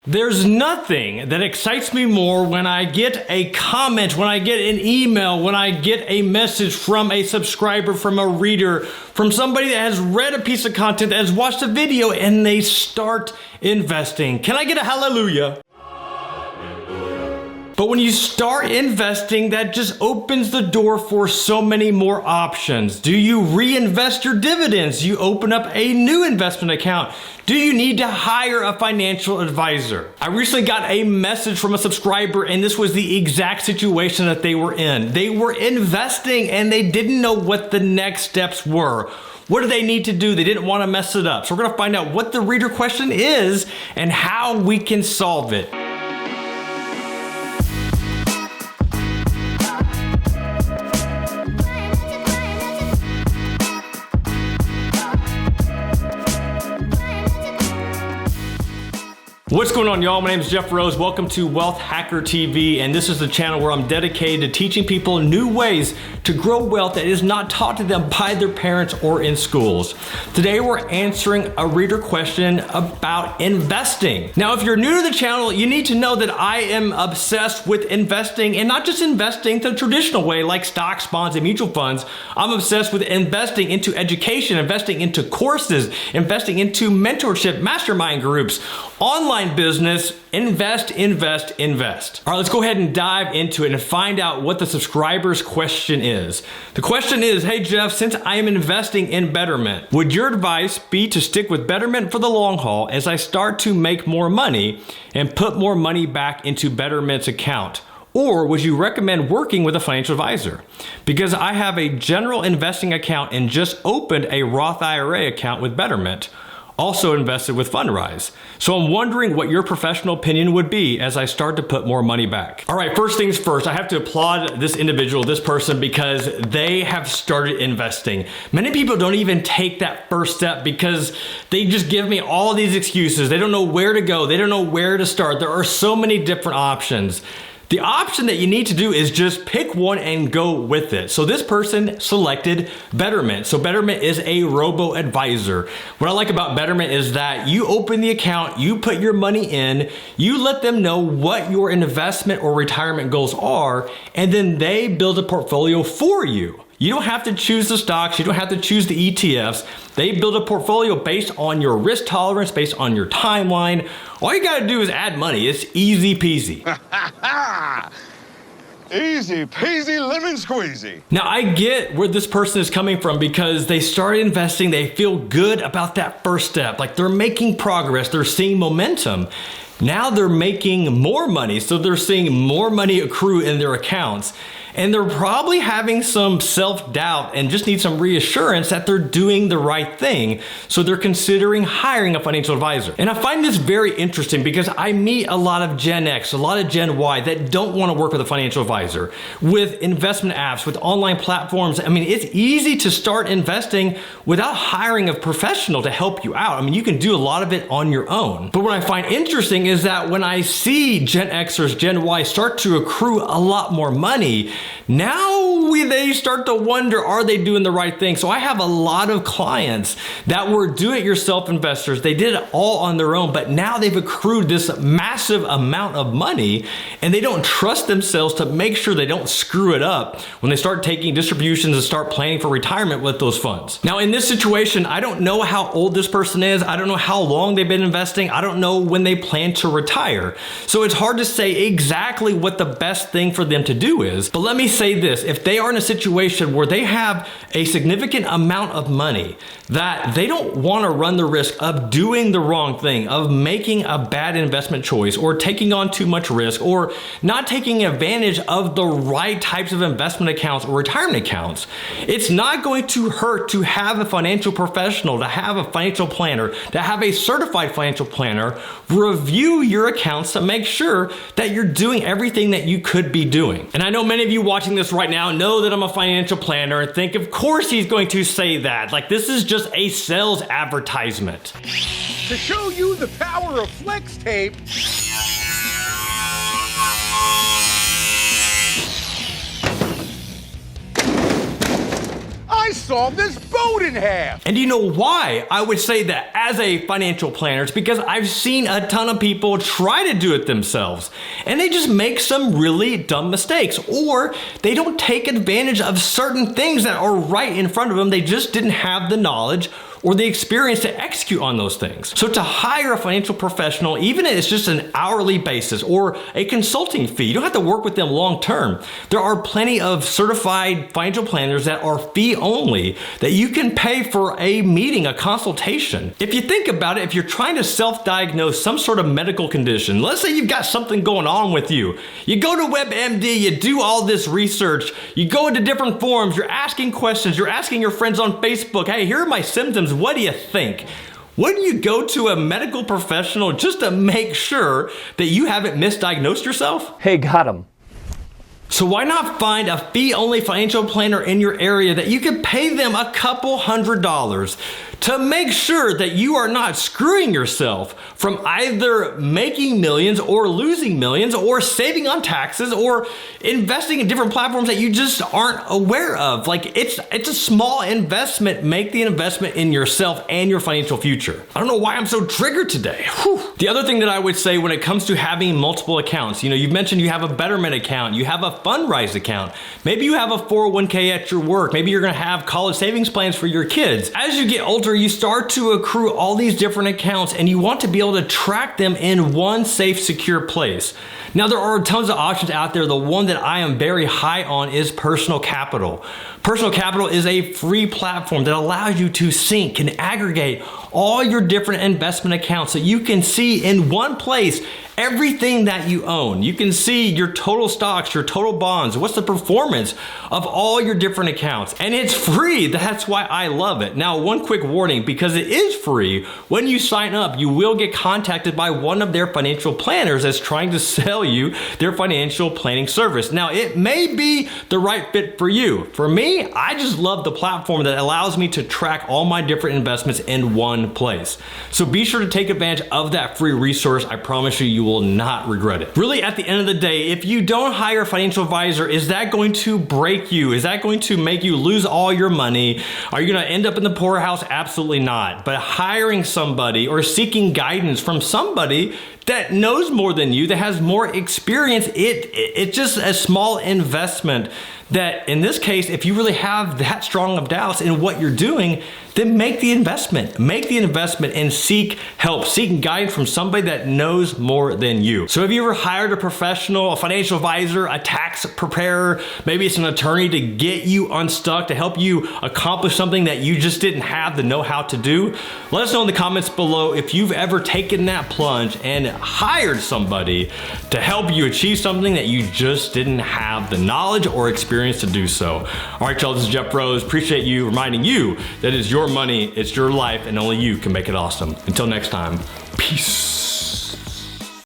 There's nothing that excites me more when I get a comment, when I get an email, when I get a message from a subscriber, from a reader, from somebody that has read a piece of content, that has watched a video, and they start investing. Can I get a hallelujah? But when you start investing, that just opens the door for so many more options. Do you reinvest your dividends? You open up a new investment account. Do you need to hire a financial advisor? I recently got a message from a subscriber, and this was the exact situation that they were in. They were investing and they didn't know what the next steps were. What do they need to do? They didn't want to mess it up. So we're going to find out what the reader question is and how we can solve it. What's going on, y'all? My name is Jeff Rose. Welcome to Wealth Hacker TV, and this is the channel where I'm dedicated to teaching people new ways to grow wealth that is not taught to them by their parents or in schools. Today, we're answering a reader question about investing. Now, if you're new to the channel, you need to know that I am obsessed with investing, and not just investing the traditional way like stocks, bonds, and mutual funds. I'm obsessed with investing into education, investing into courses, investing into mentorship, mastermind groups, online business. Invest. All right, let's go ahead and dive into it and find out what the subscriber's question is. The question is, hey Jeff, since I am investing in Betterment, would your advice be to stick with Betterment for the long haul as I start to make more money and put more money back into Betterment's account? Or would you recommend working with a financial advisor? Because I have a general investing account and just opened a Roth IRA account with Betterment. Also invested with Fundrise. So I'm wondering what your professional opinion would be as I start to put more money back. All right, first things first, I have to applaud this individual, this person, because they have started investing. Many people don't even take that first step because they just give me all these excuses. They don't know where to go. They don't know where to start. There are so many different options. The option that you need to do is just pick one and go with it. So this person selected Betterment. So Betterment is a robo-advisor. What I like about Betterment is that you open the account, you put your money in, you let them know what your investment or retirement goals are, and then they build a portfolio for you. You don't have to choose the stocks. You don't have to choose the ETFs. They build a portfolio based on your risk tolerance, based on your timeline. All you got to do is add money. It's easy peasy. Easy peasy lemon squeezy. Now, I get where this person is coming from because they started investing. They feel good about that first step. Like they're making progress. They're seeing momentum. Now they're making more money. So they're seeing more money accrue in their accounts. And they're probably having some self-doubt and just need some reassurance that they're doing the right thing. So they're considering hiring a financial advisor. And I find this very interesting because I meet a lot of Gen X, a lot of Gen Y that don't want to work with a financial advisor. With investment apps, with online platforms, I mean, it's easy to start investing without hiring a professional to help you out. I mean, you can do a lot of it on your own. But what I find interesting is that when I see Gen Xers, Gen Y start to accrue a lot more money, now they start to wonder, are they doing the right thing? So I have a lot of clients that were do-it-yourself investors. They did it all on their own, but now they've accrued this massive amount of money and they don't trust themselves to make sure they don't screw it up when they start taking distributions and start planning for retirement with those funds. Now, in this situation, I don't know how old this person is. I don't know how long they've been investing. I don't know when they plan to retire. So it's hard to say exactly what the best thing for them to do is. But let me say this, if they are in a situation where they have a significant amount of money that they don't want to run the risk of doing the wrong thing, of making a bad investment choice or taking on too much risk or not taking advantage of the right types of investment accounts or retirement accounts, it's not going to hurt to have a financial professional, to have a financial planner, to have a certified financial planner review your accounts to make sure that you're doing everything that you could be doing. And I know many of you watching this right now know that I'm a financial planner and think, of course he's going to say that. Like this is just a sales advertisement. To show you the power of flex tape, I saw this boat in half. And you know why I would say that as a financial planner? It's because I've seen a ton of people try to do it themselves and they just make some really dumb mistakes, or they don't take advantage of certain things that are right in front of them. They just didn't have the knowledge or the experience to execute on those things. So to hire a financial professional, even if it's just an hourly basis or a consulting fee, you don't have to work with them long term. There are plenty of certified financial planners that are fee only that you can pay for a meeting, a consultation. If you think about it, if you're trying to self-diagnose some sort of medical condition, let's say you've got something going on with you. You go to WebMD, you do all this research, you go into different forums, you're asking questions, you're asking your friends on Facebook, hey, here are my symptoms. What do you think? Wouldn't you go to a medical professional just to make sure that you haven't misdiagnosed yourself? Hey, got him. So why not find a fee-only financial planner in your area that you can pay them a couple $100s to make sure that you are not screwing yourself from either making millions or losing millions or saving on taxes or investing in different platforms that you just aren't aware of. Like it's a small investment. Make the investment in yourself and your financial future. I don't know why I'm so triggered today. Whew. The other thing that I would say when it comes to having multiple accounts, you've mentioned you have a Betterment account, you have a Fundrise account, maybe you have a 401k at your work, maybe you're gonna have college savings plans for your kids. As you get older, you start to accrue all these different accounts and you want to be able to track them in one safe, secure place. Now, there are tons of options out there. The one that I am very high on is Personal Capital. Personal Capital is a free platform that allows you to sync and aggregate all your different investment accounts so you can see in one place everything that you own. You can see your total stocks, your total bonds, what's the performance of all your different accounts. And it's free. That's why I love it. Now, one quick warning, because it is free, when you sign up, you will get contacted by one of their financial planners that's trying to sell you their financial planning service. Now, it may be the right fit for you. For me, I just love the platform that allows me to track all my different investments in one place. So be sure to take advantage of that free resource. I promise you, you will not regret it. Really, at the end of the day, if you don't hire a financial advisor, is that going to break you? Is that going to make you lose all your money? Are you going to end up in the poorhouse? Absolutely not. But hiring somebody or seeking guidance from somebody that knows more than you, that has more experience, it's just a small investment that, in this case, if you really have that strong of doubts in what you're doing, then make the investment. Make the investment and seek help, seek guidance from somebody that knows more than you. So have you ever hired a professional, a financial advisor, a tax preparer, maybe it's an attorney to get you unstuck, to help you accomplish something that you just didn't have the know-how to do? Let us know in the comments below if you've ever taken that plunge and hired somebody to help you achieve something that you just didn't have the knowledge or experience to do so. All right, y'all, this is Jeff Rose. Appreciate you reminding you that it's your money, it's your life, and only you can make it awesome. Until next time, peace.